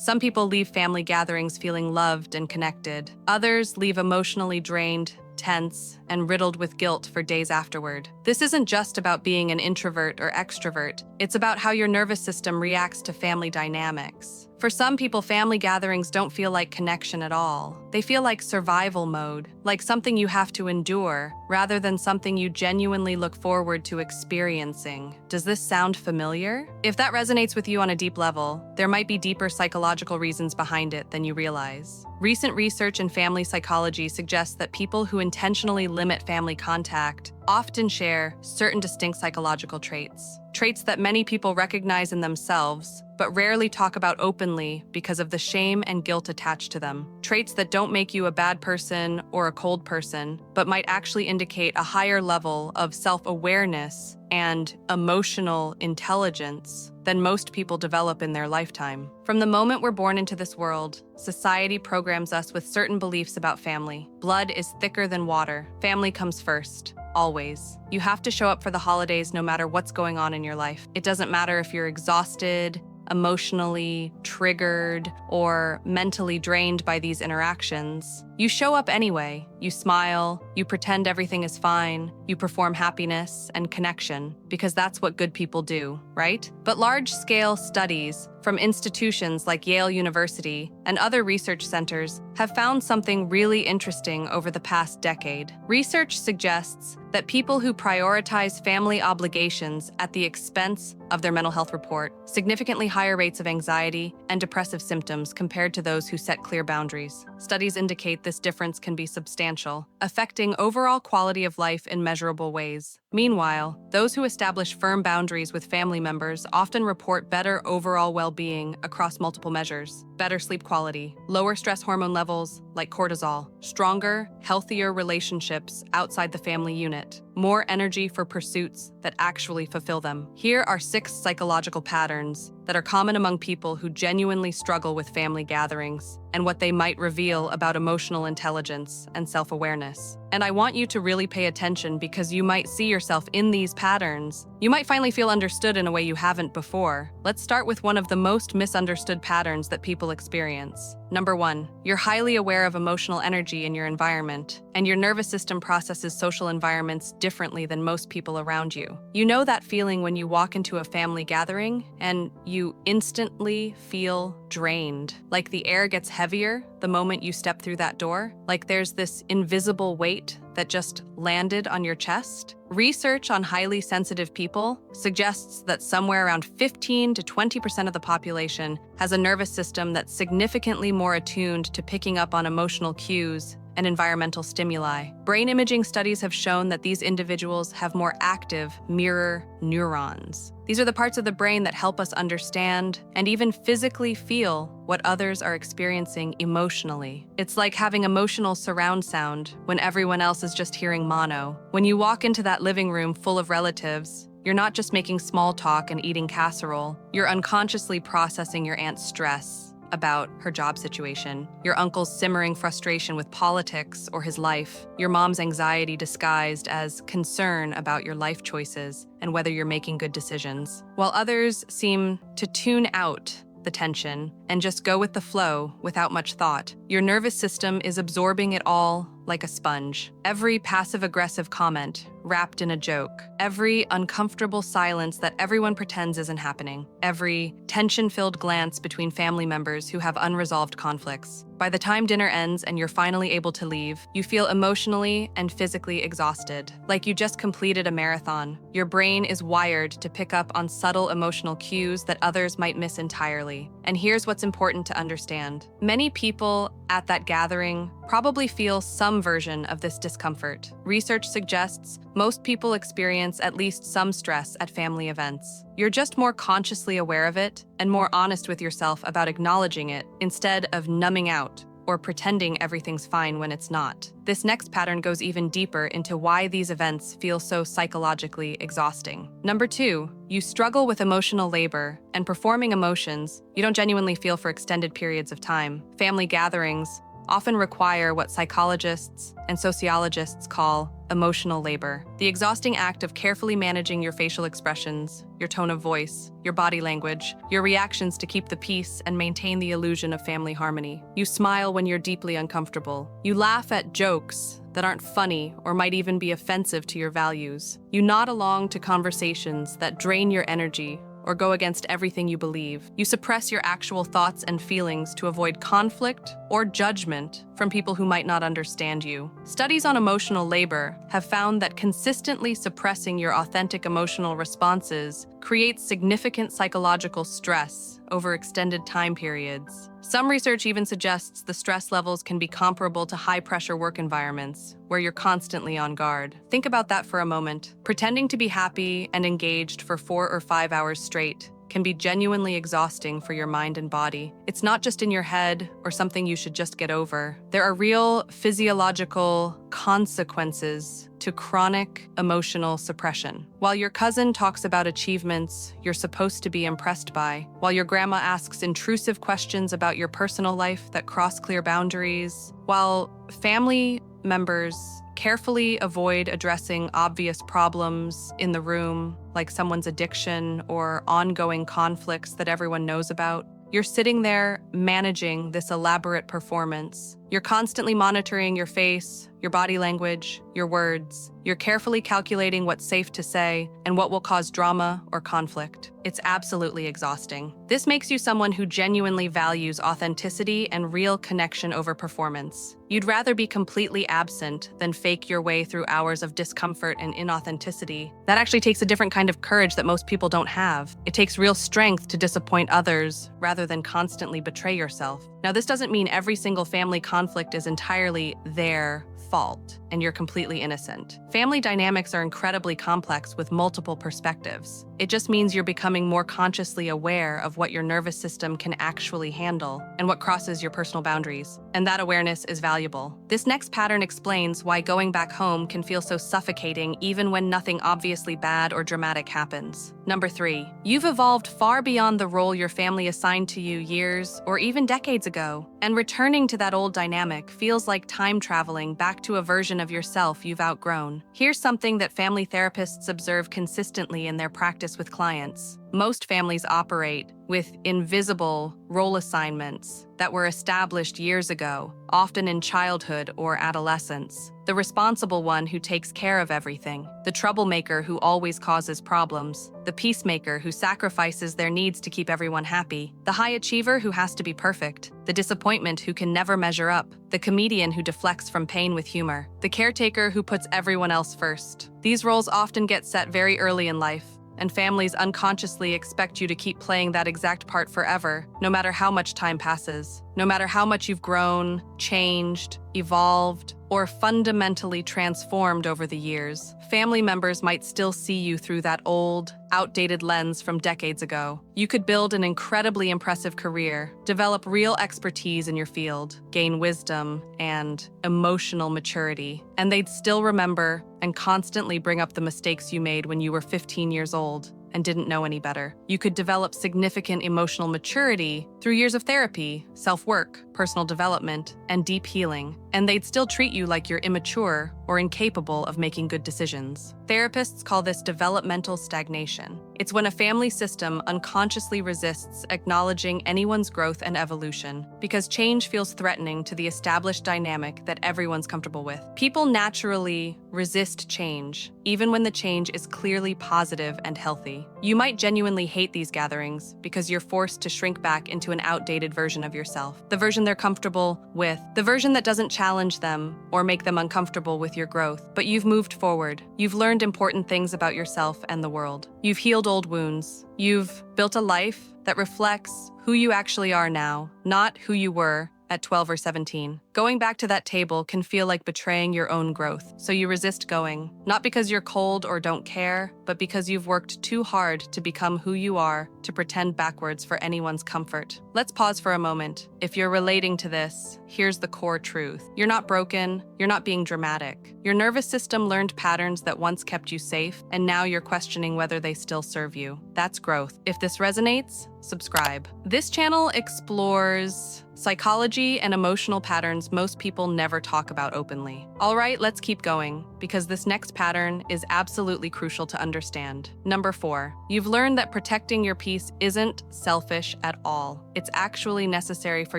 Some people leave family gatherings feeling loved and connected. Others leave emotionally drained, tense, and riddled with guilt for days afterward. This isn't just about being an introvert or extrovert. It's about how your nervous system reacts to family dynamics. For some people, family gatherings don't feel like connection at all. They feel like survival mode, like something you have to endure, rather than something you genuinely look forward to experiencing. Does this sound familiar? If that resonates with you on a deep level, there might be deeper psychological reasons behind it than you realize. Recent research in family psychology suggests that people who intentionally limit family contact often share certain distinct psychological traits that many people recognize in themselves, but rarely talk about openly because of the shame and guilt attached to them. Traits that don't make you a bad person or a cold person, but might actually indicate a higher level of self-awareness and emotional intelligence than most people develop in their lifetime. From the moment we're born into this world, society programs us with certain beliefs about family. Blood is thicker than water. Family comes first. Always. You have to show up for the holidays no matter what's going on in your life. It doesn't matter if you're exhausted, emotionally triggered, or mentally drained by these interactions. You show up anyway. You smile, you pretend everything is fine, you perform happiness and connection, because that's what good people do, right? But large-scale studies from institutions like Yale University and other research centers have found something really interesting over the past decade. Research suggests that people who prioritize family obligations at the expense of their mental health report significantly higher rates of anxiety and depressive symptoms compared to those who set clear boundaries. Studies indicate this difference can be substantial, affecting overall quality of life in measurable ways. Meanwhile, those who establish firm boundaries with family members often report better overall well-being across multiple measures: better sleep quality, lower stress hormone levels like cortisol, stronger, healthier relationships outside the family unit, more energy for pursuits that actually fulfill them. Here are 6 psychological patterns that are common among people who genuinely struggle with family gatherings and what they might reveal about emotional intelligence and self-awareness. And I want you to really pay attention because you might see yourself in these patterns. You might finally feel understood in a way you haven't before. Let's start with one of the most misunderstood patterns that people experience. Number 1, you're highly aware of emotional energy in your environment, and your nervous system processes social environments differently than most people around you. You know that feeling when you walk into a family gathering and you instantly feel drained, like the air gets heavier the moment you step through that door, like there's this invisible weight that just landed on your chest. Research on highly sensitive people suggests that somewhere around 15 to 20% of the population has a nervous system that's significantly more attuned to picking up on emotional cues and environmental stimuli. Brain imaging studies have shown that these individuals have more active mirror neurons. These are the parts of the brain that help us understand and even physically feel what others are experiencing emotionally. It's like having emotional surround sound when everyone else is just hearing mono. When you walk into that living room full of relatives, you're not just making small talk and eating casserole. You're unconsciously processing your aunt's stress about her job situation, your uncle's simmering frustration with politics or his life, your mom's anxiety disguised as concern about your life choices and whether you're making good decisions. While others seem to tune out the tension and just go with the flow without much thought, your nervous system is absorbing it all like a sponge. Every passive-aggressive comment wrapped in a joke, every uncomfortable silence that everyone pretends isn't happening, every tension-filled glance between family members who have unresolved conflicts. By the time dinner ends and you're finally able to leave, you feel emotionally and physically exhausted, like you just completed a marathon. Your brain is wired to pick up on subtle emotional cues that others might miss entirely. And here's what's important to understand. Many people at that gathering probably feel some version of this discomfort. Research suggests most people experience at least some stress at family events. You're just more consciously aware of it and more honest with yourself about acknowledging it instead of numbing out or pretending everything's fine when it's not. This next pattern goes even deeper into why these events feel so psychologically exhausting. Number 2, you struggle with emotional labor and performing emotions you don't genuinely feel for extended periods of time. Family gatherings often require what psychologists and sociologists call emotional labor. The exhausting act of carefully managing your facial expressions, your tone of voice, your body language, your reactions to keep the peace and maintain the illusion of family harmony. You smile when you're deeply uncomfortable. You laugh at jokes that aren't funny or might even be offensive to your values. You nod along to conversations that drain your energy or go against everything you believe. You suppress your actual thoughts and feelings to avoid conflict or judgment from people who might not understand you. Studies on emotional labor have found that consistently suppressing your authentic emotional responses creates significant psychological stress over extended time periods. Some research even suggests the stress levels can be comparable to high-pressure work environments, where you're constantly on guard. Think about that for a moment. Pretending to be happy and engaged for 4 or 5 hours straight can be genuinely exhausting for your mind and body. It's not just in your head or something you should just get over. There are real physiological consequences to chronic emotional suppression. While your cousin talks about achievements you're supposed to be impressed by, while your grandma asks intrusive questions about your personal life that cross clear boundaries, while family members carefully avoid addressing obvious problems in the room, like someone's addiction or ongoing conflicts that everyone knows about, you're sitting there managing this elaborate performance. You're constantly monitoring your face, your body language, your words. You're carefully calculating what's safe to say and what will cause drama or conflict. It's absolutely exhausting. This makes you someone who genuinely values authenticity and real connection over performance. You'd rather be completely absent than fake your way through hours of discomfort and inauthenticity. That actually takes a different kind of courage that most people don't have. It takes real strength to disappoint others rather than constantly betray yourself. Now, this doesn't mean every single family conflict is entirely their fault and you're completely innocent. Family dynamics are incredibly complex with multiple perspectives. It just means you're becoming more consciously aware of what your nervous system can actually handle and what crosses your personal boundaries. And that awareness is valuable. This next pattern explains why going back home can feel so suffocating even when nothing obviously bad or dramatic happens. Number 3, you've evolved far beyond the role your family assigned to you years or even decades ago, and returning to that old dynamic feels like time traveling back to a version of yourself you've outgrown. Here's something that family therapists observe consistently in their practice with clients. Most families operate with invisible role assignments that were established years ago, often in childhood or adolescence. The responsible one who takes care of everything, the troublemaker who always causes problems, the peacemaker who sacrifices their needs to keep everyone happy, the high achiever who has to be perfect, the disappointment who can never measure up, the comedian who deflects from pain with humor, the caretaker who puts everyone else first. These roles often get set very early in life, and families unconsciously expect you to keep playing that exact part forever, no matter how much time passes, no matter how much you've grown, changed, evolved, or fundamentally transformed over the years. Family members might still see you through that old, outdated lens from decades ago. You could build an incredibly impressive career, develop real expertise in your field, gain wisdom and emotional maturity, and they'd still remember and constantly bring up the mistakes you made when you were 15 years old and didn't know any better. You could develop significant emotional maturity through years of therapy, self-work, personal development, and deep healing, and they'd still treat you like you're immature or incapable of making good decisions. Therapists call this developmental stagnation. It's when a family system unconsciously resists acknowledging anyone's growth and evolution because change feels threatening to the established dynamic that everyone's comfortable with. People naturally resist change, even when the change is clearly positive and healthy. You might genuinely hate these gatherings because you're forced to shrink back into an outdated version of yourself, the version they're comfortable with, the version that doesn't challenge them or make them uncomfortable with your growth. But you've moved forward. You've learned important things about yourself and the world. You've healed old wounds. You've built a life that reflects who you actually are now, not who you were at 12 or 17. Going back to that table can feel like betraying your own growth, so you resist going, not because you're cold or don't care, but because you've worked too hard to become who you are to pretend backwards for anyone's comfort. Let's pause for a moment. If you're relating to this, here's the core truth. You're not broken, you're not being dramatic. Your nervous system learned patterns that once kept you safe, and now you're questioning whether they still serve you. That's growth. If this resonates, subscribe. This channel explores psychology and emotional patterns most people never talk about openly. All right, let's keep going, because this next pattern is absolutely crucial to understand. Number 4, you've learned that protecting your peace isn't selfish at all. It's actually necessary for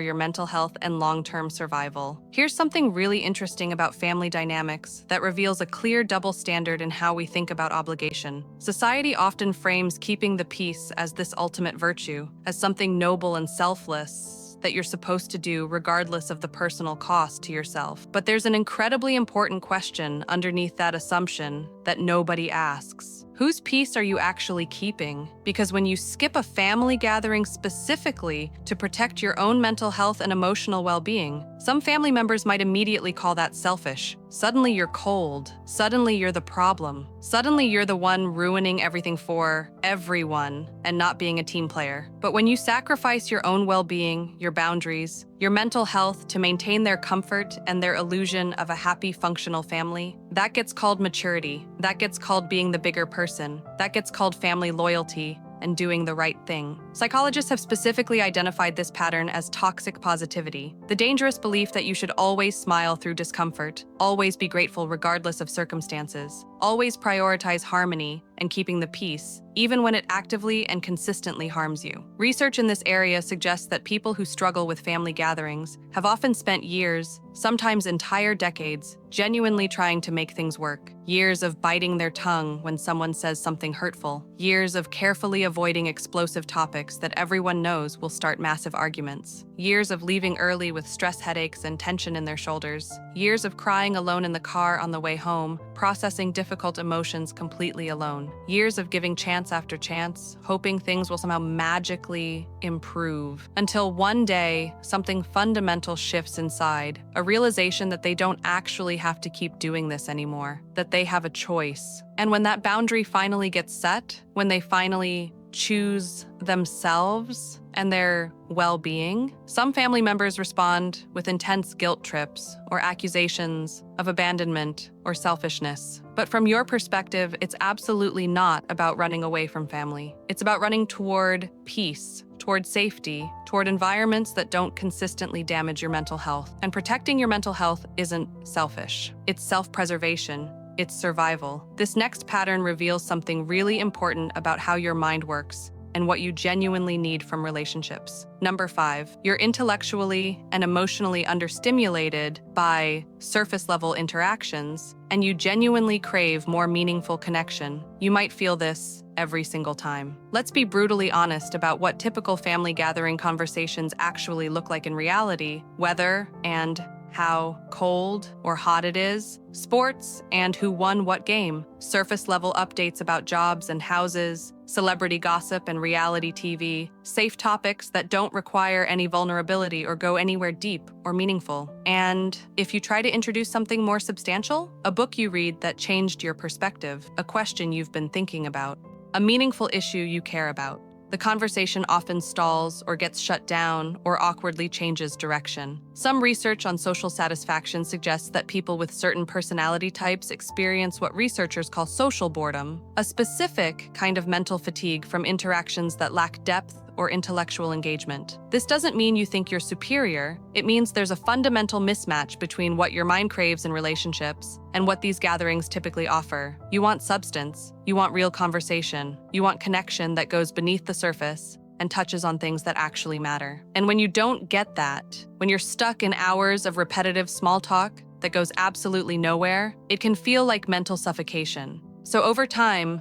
your mental health and long-term survival. Here's something really interesting about family dynamics that reveals a clear double standard in how we think about obligation. Society often frames keeping the peace as this ultimate virtue, as something noble and selfless that you're supposed to do regardless of the personal cost to yourself. But there's an incredibly important question underneath that assumption that nobody asks. Whose peace are you actually keeping? Because when you skip a family gathering specifically to protect your own mental health and emotional well-being, some family members might immediately call that selfish. Suddenly you're cold. Suddenly you're the problem. Suddenly you're the one ruining everything for everyone and not being a team player. But when you sacrifice your own well-being, your boundaries, your mental health to maintain their comfort and their illusion of a happy, functional family, that gets called maturity. That gets called being the bigger person. That gets called family loyalty and doing the right thing. Psychologists have specifically identified this pattern as toxic positivity, the dangerous belief that you should always smile through discomfort, always be grateful regardless of circumstances, always prioritize harmony and keeping the peace, even when it actively and consistently harms you. Research in this area suggests that people who struggle with family gatherings have often spent years, sometimes entire decades, genuinely trying to make things work. Years of biting their tongue when someone says something hurtful. Years of carefully avoiding explosive topics that everyone knows will start massive arguments. Years of leaving early with stress headaches and tension in their shoulders. Years of crying alone in the car on the way home, processing difficult emotions completely alone. Years of giving chance after chance, hoping things will somehow magically improve. Until one day, something fundamental shifts inside, a realization that they don't actually have to keep doing this anymore, that they have a choice. And when that boundary finally gets set, when they finally choose themselves and their well-being, some family members respond with intense guilt trips or accusations of abandonment or selfishness. But from your perspective, it's absolutely not about running away from family. It's about running toward peace, toward safety, toward environments that don't consistently damage your mental health. And protecting your mental health isn't selfish. It's self-preservation. It's survival. This next pattern reveals something really important about how your mind works and what you genuinely need from relationships. Number 5, you're intellectually and emotionally understimulated by surface-level interactions, and you genuinely crave more meaningful connection. You might feel this every single time. Let's be brutally honest about what typical family gathering conversations actually look like in reality, whether and how cold or hot it is, sports and who won what game, surface-level updates about jobs and houses, celebrity gossip and reality TV, safe topics that don't require any vulnerability or go anywhere deep or meaningful. And if you try to introduce something more substantial, a book you read that changed your perspective, a question you've been thinking about, a meaningful issue you care about, the conversation often stalls or gets shut down or awkwardly changes direction. Some research on social satisfaction suggests that people with certain personality types experience what researchers call social boredom, a specific kind of mental fatigue from interactions that lack depth or intellectual engagement. This doesn't mean you think you're superior. It means there's a fundamental mismatch between what your mind craves in relationships and what these gatherings typically offer. You want substance. You want real conversation. You want connection that goes beneath the surface and touches on things that actually matter. And when you don't get that, when you're stuck in hours of repetitive small talk that goes absolutely nowhere, it can feel like mental suffocation. So over time,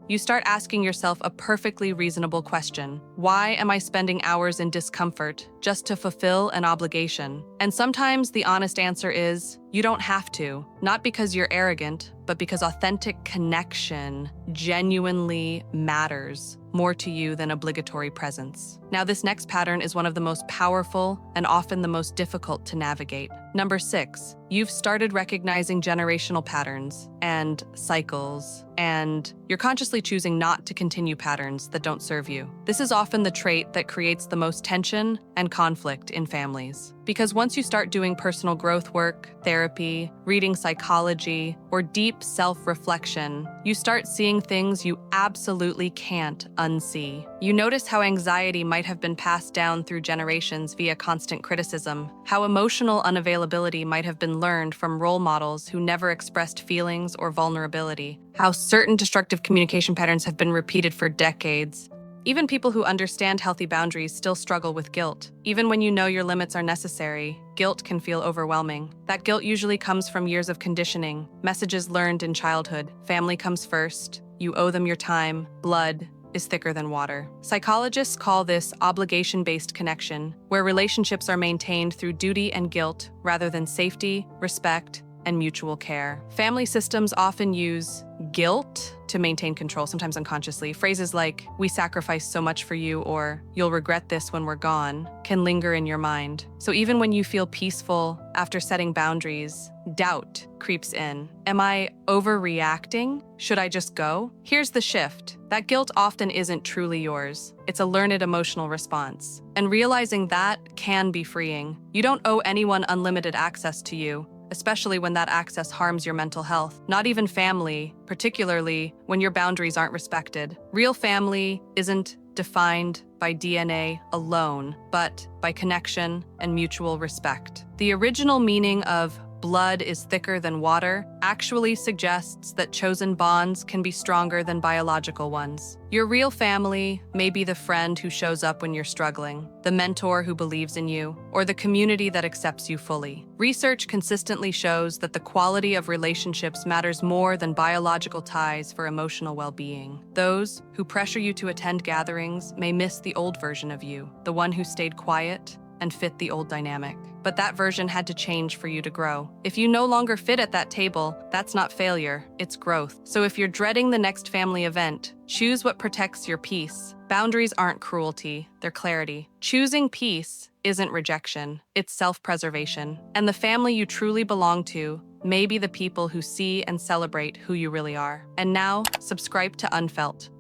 you start asking yourself a perfectly reasonable question. Why am I spending hours in discomfort just to fulfill an obligation? And sometimes the honest answer is, you don't have to. Not because you're arrogant, but because authentic connection genuinely matters more to you than obligatory presence. Now, this next pattern is one of the most powerful and often the most difficult to navigate. Number 6, you've started recognizing generational patterns and cycles, and you're consciously choosing not to continue patterns that don't serve you. This is often the trait that creates the most tension and conflict in families. Because once you start doing personal growth work, therapy, reading psychology, or deep self-reflection, you start seeing things you absolutely can't unsee. You notice how anxiety might have been passed down through generations via constant criticism, how emotional unavailability might have been learned from role models who never expressed feelings or vulnerability, how certain destructive communication patterns have been repeated for decades. Even people who understand healthy boundaries still struggle with guilt. Even when you know your limits are necessary, guilt can feel overwhelming. That guilt usually comes from years of conditioning, messages learned in childhood. Family comes first, you owe them your time, blood is thicker than water. Psychologists call this obligation-based connection, where relationships are maintained through duty and guilt rather than safety, respect, and mutual care. Family systems often use guilt to maintain control, sometimes unconsciously. Phrases like, "we sacrificed so much for you," or "you'll regret this when we're gone," can linger in your mind. So even when you feel peaceful after setting boundaries, doubt creeps in. Am I overreacting? Should I just go? Here's the shift. That guilt often isn't truly yours. It's a learned emotional response. And realizing that can be freeing. You don't owe anyone unlimited access to you, especially when that access harms your mental health. Not even family, particularly when your boundaries aren't respected. Real family isn't defined by DNA alone, but by connection and mutual respect. The original meaning of blood is thicker than water actually suggests that chosen bonds can be stronger than biological ones. Your real family may be the friend who shows up when you're struggling, the mentor who believes in you, or the community that accepts you fully. Research consistently shows that the quality of relationships matters more than biological ties for emotional well-being. Those who pressure you to attend gatherings may miss the old version of you, the one who stayed quiet and fit the old dynamic. But that version had to change for you to grow. If you no longer fit at that table, that's not failure, it's growth. So if you're dreading the next family event, choose what protects your peace. Boundaries aren't cruelty, they're clarity. Choosing peace isn't rejection, it's self-preservation. And the family you truly belong to may be the people who see and celebrate who you really are. And now, subscribe to UNFELT,